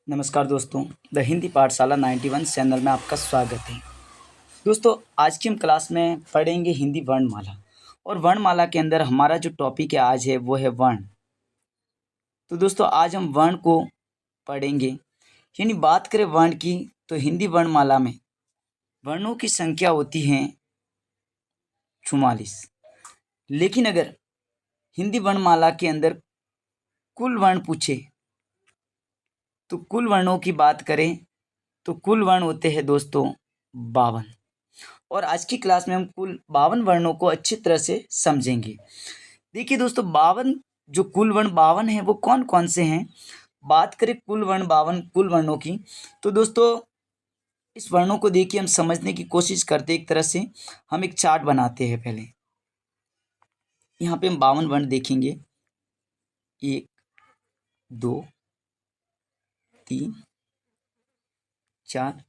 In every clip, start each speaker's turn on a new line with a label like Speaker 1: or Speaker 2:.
Speaker 1: नमस्कार दोस्तों। द हिंदी पाठशाला 91 चैनल में आपका स्वागत है। दोस्तों, आज की हम क्लास में पढ़ेंगे हिंदी वर्णमाला। और वर्णमाला के अंदर हमारा जो टॉपिक है आज है वो है वर्ण। तो दोस्तों, आज हम वर्ण को पढ़ेंगे। यानी बात करें वर्ण की तो हिंदी वर्णमाला में वर्णों की संख्या होती है 44। लेकिन अगर हिंदी वर्णमाला के अंदर कुल वर्ण पूछे तो कुल वर्णों की बात करें तो कुल वर्ण होते हैं दोस्तों 52। और आज की क्लास में हम कुल 52 वर्णों को अच्छी तरह से समझेंगे। देखिए दोस्तों, 52 जो कुल वर्ण 52 हैं वो कौन कौन से हैं। बात करें कुल वर्ण 52 कुल वर्णों की तो दोस्तों इस वर्णों को देखिए हम समझने की कोशिश करते हैं। एक तरह से हम एक चार्ट बनाते हैं। पहले यहाँ पे हम 52 वर्ण देखेंगे, 1 2 3 4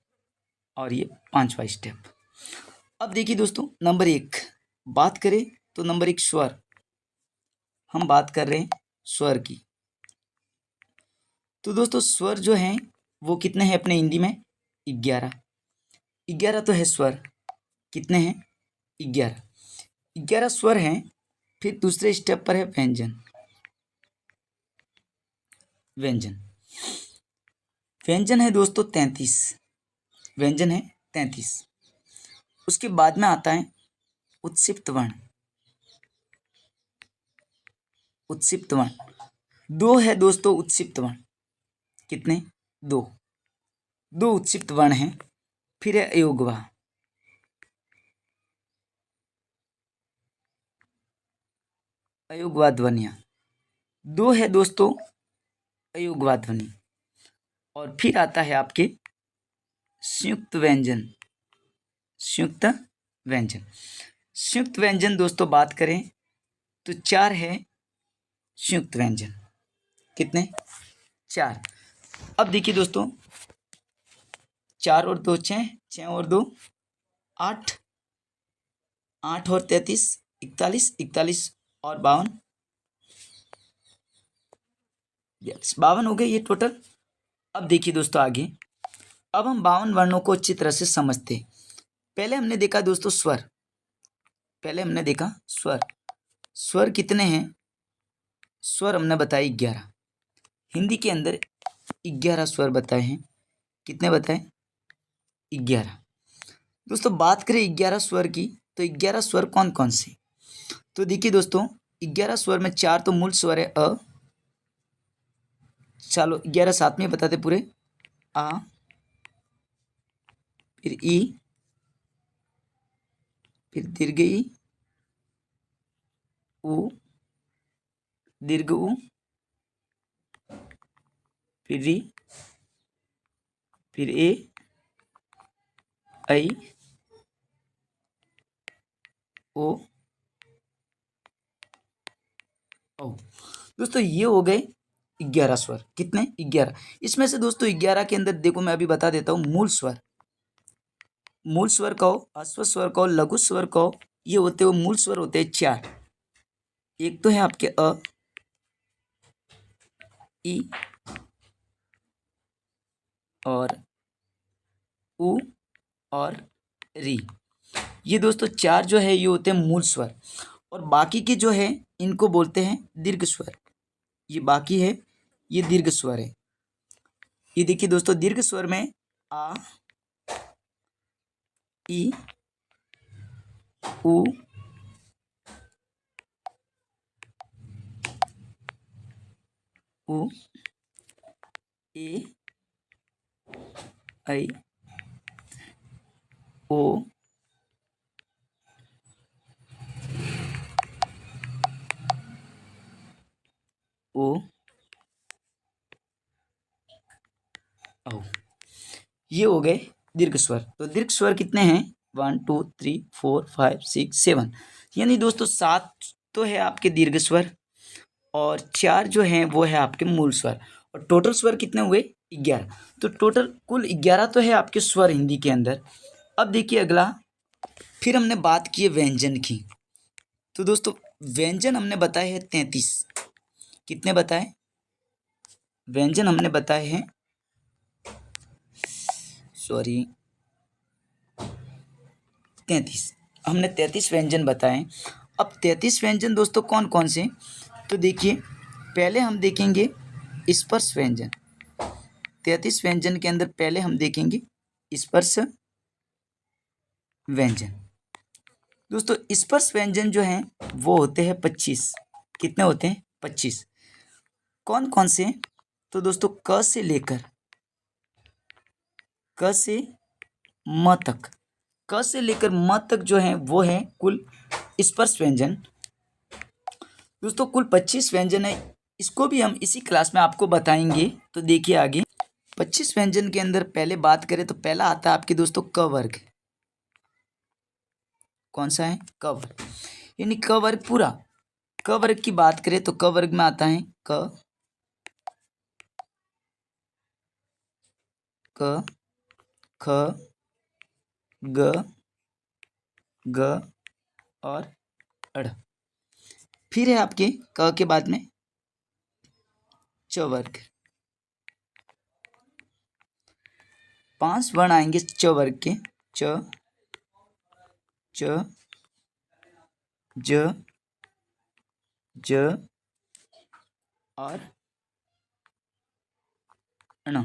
Speaker 1: और ये 5वां स्टेप। अब देखिए दोस्तों, नंबर 1 बात करें तो नंबर 1 स्वर। हम बात कर रहे हैं स्वर की। तो दोस्तों स्वर जो हैं वो कितने हैं अपने हिंदी में? 11। 11 तो है स्वर। कितने हैं? 11। 11 स्वर हैं। फिर दूसरे स्टेप पर है व्यंजन। व्यंजन व्यंजन है दोस्तों 33। व्यंजन है 33। उसके बाद में आता है उत्सिप्त वर्ण। उत्सिप्त वर्ण 2 है दोस्तों। उत्सिप्त वर्ण कितने? 2। 2 उत्सिप्त वर्ण हैं। फिर है अयोगवा। अयोगवा ध्वनियाँ 2 है दोस्तों। अयोगवा ध्वनि। और फिर आता है आपके संयुक्त व्यंजन। संयुक्त व्यंजन। संयुक्त व्यंजन दोस्तों बात करें तो 4 है संयुक्त व्यंजन। कितने? 4। अब देखिए दोस्तों, 4 और 2 6, 6 और 2 8, 8 और 33 41, 41 और 52, 52 हो गए ये टोटल। अब देखिए दोस्तों आगे, अब हम 52 वर्णों को अच्छी तरह से समझते हैं। पहले हमने देखा दोस्तों स्वर। पहले हमने देखा स्वर। स्वर कितने हैं? स्वर हमने बताए 11। हिंदी के अंदर 11 स्वर बताए हैं। कितने बताए? 11। दोस्तों बात करें 11 स्वर की तो 11 स्वर कौन कौन से? तो देखिए दोस्तों, 11 स्वर में 4 तो मूल स्वर है अ। चलो 11 साथ में बताते पूरे। आ, फिर ई, फिर दीर्घ ई, उ, दीर्घ उ, फिर री, फिर ए, ऐ, ओ, औ। दोस्तों ये हो गए 11 स्वर। कितने? 11। इसमें से दोस्तों 11 के अंदर देखो मैं अभी बता देता हूँ। मूल स्वर, मूल स्वर कहो, अश्व स्वर कहो, लघु स्वर कहो, ये होते हुए मूल स्वर होते हैं 4। एक तो है आपके अ, ई और उ और री। ये दोस्तों 4 जो है ये होते हैं मूल स्वर। और बाकी के जो है इनको बोलते हैं दीर्घ स्वर। ये बाकी है, ये दीर्घ स्वर है। ये देखिए दोस्तों, दीर्घ स्वर में आ, ई, उ, उ, ए, ऐ, ओ, ओ, औ। ये हो गए दीर्घ स्वर। तो दीर्घ स्वर कितने हैं? 1 2 3 4 5 6 7। यानी दोस्तों 7 तो है आपके दीर्घ स्वर और 4 जो हैं वो है आपके मूल स्वर। और टोटल स्वर कितने हुए? 11। तो टोटल कुल 11 तो है आपके स्वर हिंदी के अंदर। अब देखिए अगला, फिर हमने बात की है व्यंजन की। तो दोस्तों व्यंजन हमने बताए हैं 33। कितने बताए? व्यंजन हमने बताए हैं सॉरी 33, हमने 33 व्यंजन बताए। अब 33 व्यंजन दोस्तों कौन कौन से, तो देखिए पहले हम देखेंगे स्पर्श व्यंजन। 33 व्यंजन के अंदर पहले हम देखेंगे स्पर्श व्यंजन। दोस्तों स्पर्श व्यंजन जो हैं वो होते हैं 25। कितने होते हैं? 25। कौन कौन से? तो दोस्तों क से लेकर म तक, क से लेकर म तक जो है वो है कुल स्पर्श व्यंजन। दोस्तों कुल 25 व्यंजन है, इसको भी हम इसी क्लास में आपको बताएंगे। तो देखिए आगे 25 व्यंजन के अंदर पहले बात करें तो पहला आता है आपके दोस्तों क वर्ग। कौन सा है? क वर्ग, यानी क वर्ग पूरा। क वर्ग की बात करें तो क वर्ग में आता है क ख ग ग और अड़। फिर है आपके क के बाद में च वर्ग। 5 वर्ण आएंगे च वर्ग के, च च ज ज और ण।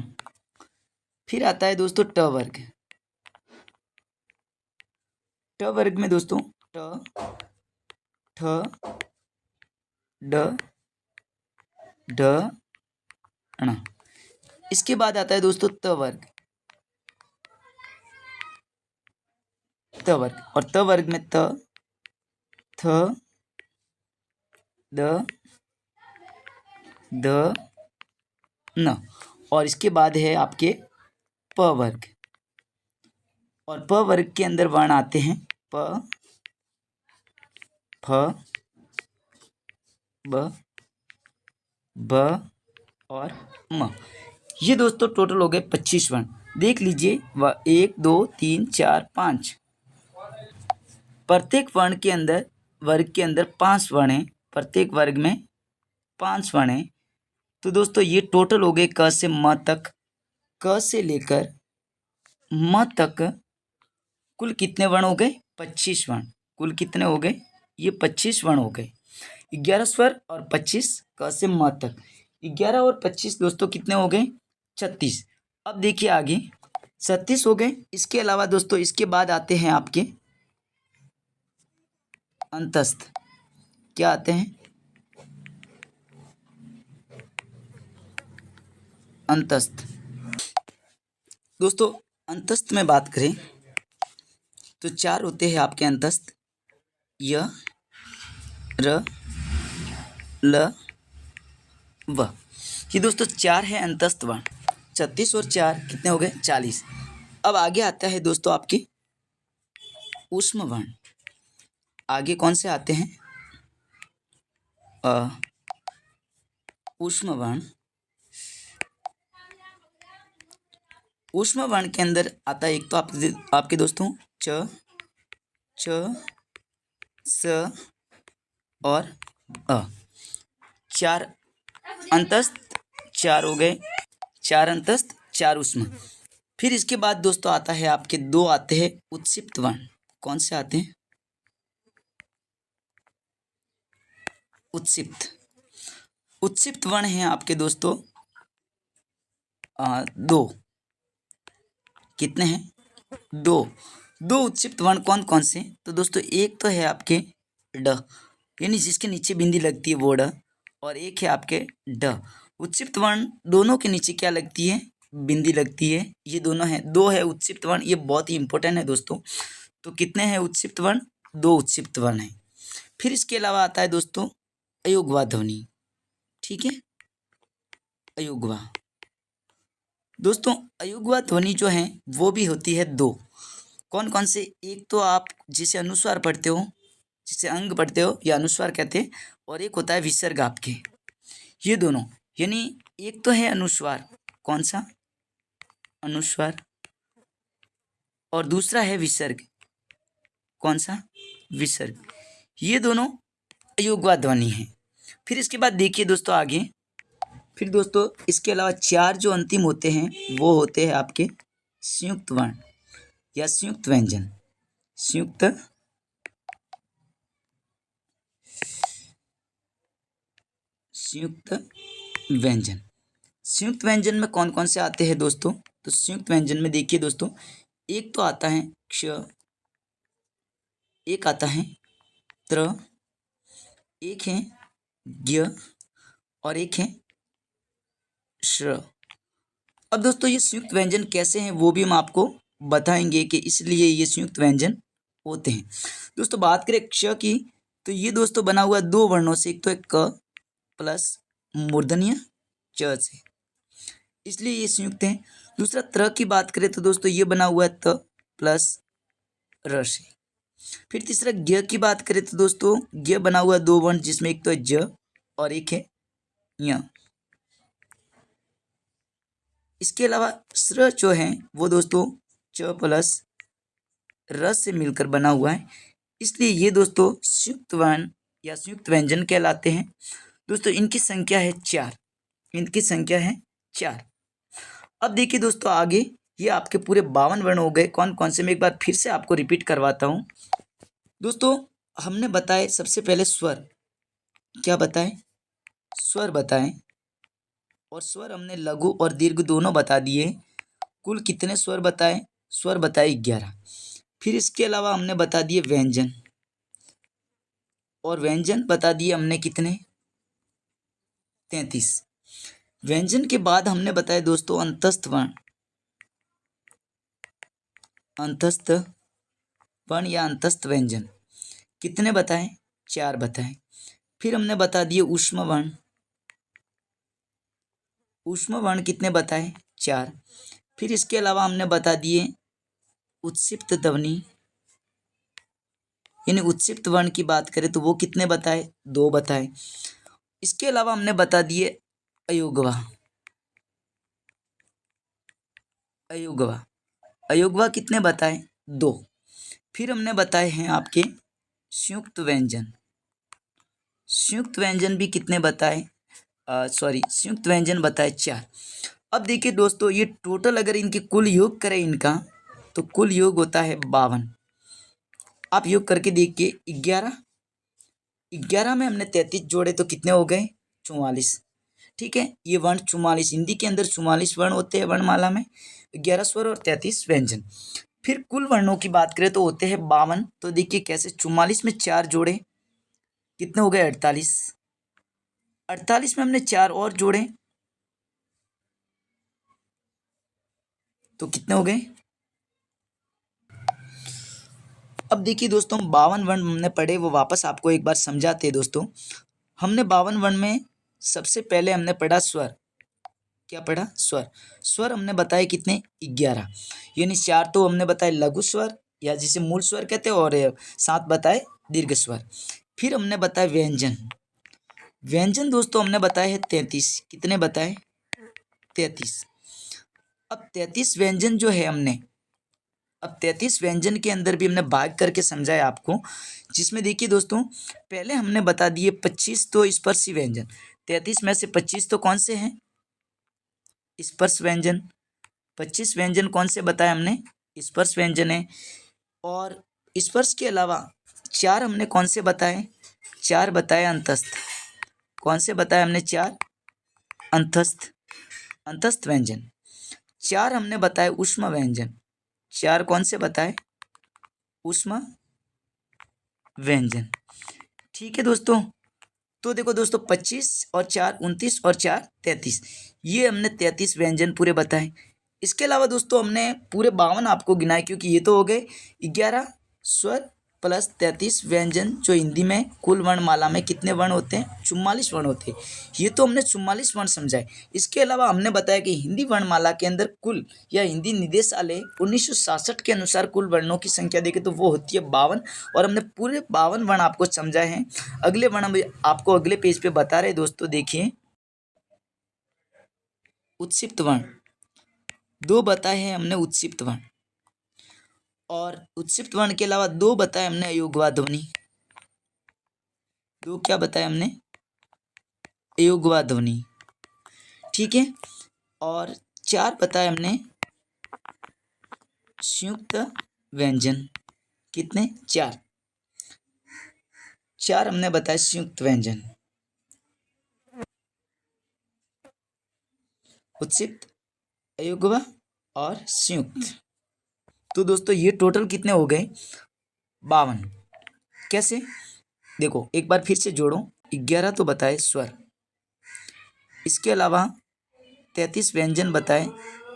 Speaker 1: फिर आता है दोस्तों ट वर्ग। ट वर्ग में दोस्तों ट ठ ड ढ ण। इसके बाद आता है दोस्तों त वर्ग। त वर्ग, और त वर्ग में त थ द द न। और इसके बाद है आपके प वर्ग, और प वर्ग के अंदर वर्ण आते हैं प फ ब ब और म। ये दोस्तों टोटल हो गए 25 वर्ण। देख लीजिए 1 2 3 4 5। प्रत्येक वर्ण के अंदर, वर्ग के अंदर 5 वर्ण हैं, प्रत्येक वर्ग में 5 वर्ण हैं। तो दोस्तों ये टोटल हो गए क से म तक। क से लेकर म तक कुल कितने वर्ण हो गए? 25 वर्ण। कुल कितने हो गए? ये 25 वर्ण हो गए। 11 स्वर और 25 क से म तक। 11 और 25 दोस्तों कितने हो गए? 36। अब देखिए आगे 36 हो गए। इसके अलावा दोस्तों इसके बाद आते हैं आपके अंतस्थ। क्या आते हैं? अंतस्थ। दोस्तों अंतस्थ में बात करें तो 4 होते हैं आपके अंतस्थ, य र ल व। ये दोस्तों 4 है अंतस्थ वर्ण। 36 और 4 कितने हो गए? 40। अब आगे आता है दोस्तों आपके ऊष्म वर्ण। आगे कौन से आते हैं? ऊष्म वर्ण। ऊष्म वर्ण के अंदर आता है एक तो आपके दोस्तों च च स और अ। 4 अंतस्थ, 4 हो गए, 4 अंतस्थ 4 ऊष्म। फिर इसके बाद दोस्तों आता है आपके 2 आते हैं उत्क्षिप्त वर्ण। कौन से आते हैं? उत्क्षिप्त। उत्क्षिप्त वर्ण हैं आपके दोस्तों 2। कितने हैं? 2। 2 उत्क्षिप्त वर्ण कौन कौन से? तो दोस्तों एक तो है आपके ड, यानी जिसके नीचे बिंदी लगती है वो ड, और एक है आपके ड। उत्क्षिप्त वर्ण दोनों के नीचे क्या लगती है? बिंदी लगती है। ये दोनों हैं, 2 है उत्क्षिप्त वर्ण। ये बहुत ही इंपॉर्टेंट है दोस्तों। तो कितने हैं उत्क्षिप्त वर्ण? 2 उत्क्षिप्त वर्ण हैं। फिर इसके अलावा आता है दोस्तों अयोगवा ध्वनि। ठीक है, अयोगवा। दोस्तों अयोगवा ध्वनि जो है वो भी होती है 2। कौन कौन से? एक तो आप जिसे अनुस्वार पढ़ते हो, जिसे अंग पढ़ते हो या अनुस्वार कहते हैं, और एक होता है विसर्ग आपके। ये दोनों, यानी एक तो है अनुस्वार। कौन सा? अनुस्वार। और दूसरा है विसर्ग। कौन सा? विसर्ग। ये दोनों अयोगवा ध्वनि है। फिर इसके बाद देखिए दोस्तों आगे, फिर दोस्तों इसके अलावा 4 जो अंतिम होते हैं वो होते हैं आपके संयुक्त वर्ण या संयुक्त व्यंजन। संयुक्त व्यंजन। संयुक्त व्यंजन में कौन कौन से आते हैं दोस्तों? तो संयुक्त व्यंजन में देखिए दोस्तों, एक तो आता है क्ष, एक आता है त्र, एक है ज्ञ और एक है श्र। अब दोस्तों ये संयुक्त व्यंजन कैसे हैं वो भी हम आपको बताएंगे कि इसलिए ये संयुक्त व्यंजन होते हैं। दोस्तों बात करें क्ष की, तो ये दोस्तों बना हुआ दो वर्णों से, एक तो है क प्लस मूर्धन्य च से, इसलिए ये संयुक्त है। दूसरा त्र की बात करें तो दोस्तों ये बना हुआ है त प्लस र से। फिर तीसरा ज्ञ की बात करें तो दोस्तों ज्ञ बना हुआ दो वर्ण, जिसमें एक तो है ज और एक है य। इसके अलावा श्र जो है वो दोस्तों च प्लस र से मिलकर बना हुआ है, इसलिए ये दोस्तों संयुक्त वर्ण या संयुक्त व्यंजन कहलाते हैं। दोस्तों इनकी संख्या है 4, इनकी संख्या है 4। अब देखिए दोस्तों आगे, ये आपके पूरे 52 वर्ण हो गए। कौन कौन से, मैं एक बार फिर से आपको रिपीट करवाता हूँ। दोस्तों हमने बताए सबसे पहले स्वर, क्या बताएं? स्वर बताएं, और स्वर हमने लघु और दीर्घ दोनों बता दिए। कुल कितने स्वर बताए? स्वर बताए 11। फिर इसके अलावा हमने बता दिए व्यंजन, और व्यंजन बता दिए हमने कितने? 33। व्यंजन के बाद हमने बताया दोस्तों अंतस्थ वर्ण, अंतस्थ वर्ण या अंतस्थ व्यंजन कितने बताएं? 4 बताएं। फिर हमने बता दिए ऊष्म वर्ण, ऊष्म वर्ण कितने बताए? 4। फिर इसके अलावा हमने बता दिए उत्सिप्त ध्वनि, यानी उत्सिप्त वर्ण की बात करें तो वो कितने बताए? 2 बताए। इसके अलावा हमने बता दिए अयोगवा, अयोगवा, अयोगवा कितने बताए? 2। फिर हमने बताए हैं आपके संयुक्त व्यंजन, संयुक्त व्यंजन भी कितने बताए? संयुक्त व्यंजन बताए 4। अब देखिए दोस्तों, ये टोटल अगर इनकी कुल योग करें इनका, तो कुल योग होता है 52। आप योग करके देखिए, 11 में हमने 33 जोड़े तो कितने हो गए? 44। ठीक है, ये वर्ण 44, हिंदी के अंदर 44 वर्ण होते हैं वर्णमाला में, 11 स्वर और 33 व्यंजन। फिर कुल वर्णों की बात करें तो होते हैं 52। तो देखिए कैसे, 44 में 4 जोड़े कितने हो गए? 48। 48 में हमने 4 और जोड़े तो कितने हो गए? अब देखिए दोस्तों, 52 वर्ण हमने पढ़े, वो वापस आपको एक बार समझाते हैं दोस्तों। हमने 52 वर्ण में सबसे पहले हमने पढ़ा स्वर, क्या पढ़ा? स्वर। स्वर हमने बताए कितने? 11, यानी 4 तो हमने बताए लघु स्वर या जिसे मूल स्वर कहते हैं, और 7 बताए दीर्घ स्वर। फिर हमने बताया व्यंजन, व्यंजन दोस्तों हमने बताए हैं 33। कितने बताए? 33। अब 33 व्यंजन जो है हमने, अब 33 व्यंजन के अंदर भी हमने भाग करके समझाया आपको, जिसमें देखिए दोस्तों पहले हमने बता दिए 25 तो स्पर्शी व्यंजन, 33 में से 25 तो कौन से हैं? स्पर्श व्यंजन। 25 व्यंजन कौन से बताए हमने? स्पर्श व्यंजन है। और स्पर्श के अलावा 4 हमने कौन से बताए? 4 बताए अंतस्थ। कौन से बताए हमने? 4 अंतस्थ, अंतस्थ व्यंजन। 4 हमने बताए ऊष्म व्यंजन। 4 कौन से बताए? ऊष्म व्यंजन। ठीक है दोस्तों, तो देखो दोस्तों 25 और 4 29 और 4 33, ये हमने 33 व्यंजन पूरे बताए। इसके अलावा दोस्तों हमने पूरे 52 आपको गिनाए, क्योंकि ये तो हो गए 11 स्वर प्लस 33 व्यंजन, जो हिंदी में कुल वर्णमाला में कितने वर्ण होते हैं? 44 वर्ण होते हैं। ये तो हमने 44 वर्ण समझाए। इसके अलावा हमने बताया कि हिंदी वर्णमाला के अंदर कुल, या हिंदी निदेशालय 1966 के अनुसार कुल वर्णों की संख्या देखें तो वो होती है 52, और हमने पूरे 52 वर्ण आपको समझाए हैं। अगले वर्ण हम आपको अगले पेज पे बता रहे दोस्तों, देखिए उत्सिप्त वर्ण, 2 बताए हैं हमने उत्सिप्त वर्ण, और उत्सिप्त वर्ण के अलावा 2 बताए हमने अयोगवा ध्वनि। 2 क्या बताया हमने? अयोगवा ध्वनि। ठीक है, और 4 बताए हमने संयुक्त व्यंजन कितने? 4 4 हमने बताया संयुक्त व्यंजन। उत्सित, अयुग्म और संयुक्त। तो दोस्तों ये टोटल कितने हो गए? 52। कैसे? देखो एक बार फिर से जोड़ो। 11 तो बताए स्वर, इसके अलावा 33 व्यंजन बताए,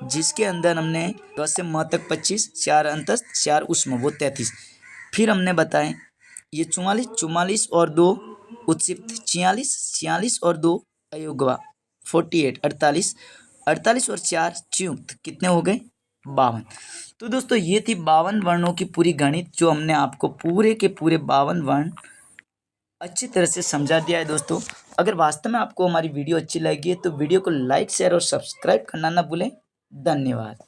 Speaker 1: जिसके अंदर हमने 10 से म तक 25, 4 अंतस्थ, 4 ऊष्म, वो 33। फिर हमने बताए ये 44 और 2 उत्सिप्त, 46 और 2 अयोग्वा, 48 48 और 4 च्युत, कितने हो गए? 52। तो दोस्तों ये थी 52 वर्णों की पूरी गणित, जो हमने आपको पूरे के पूरे 52 वर्ण अच्छी तरह से समझा दिया है। दोस्तों अगर वास्तव में आपको हमारी वीडियो अच्छी लगी है तो वीडियो को लाइक, शेयर और सब्सक्राइब करना ना भूलें। धन्यवाद।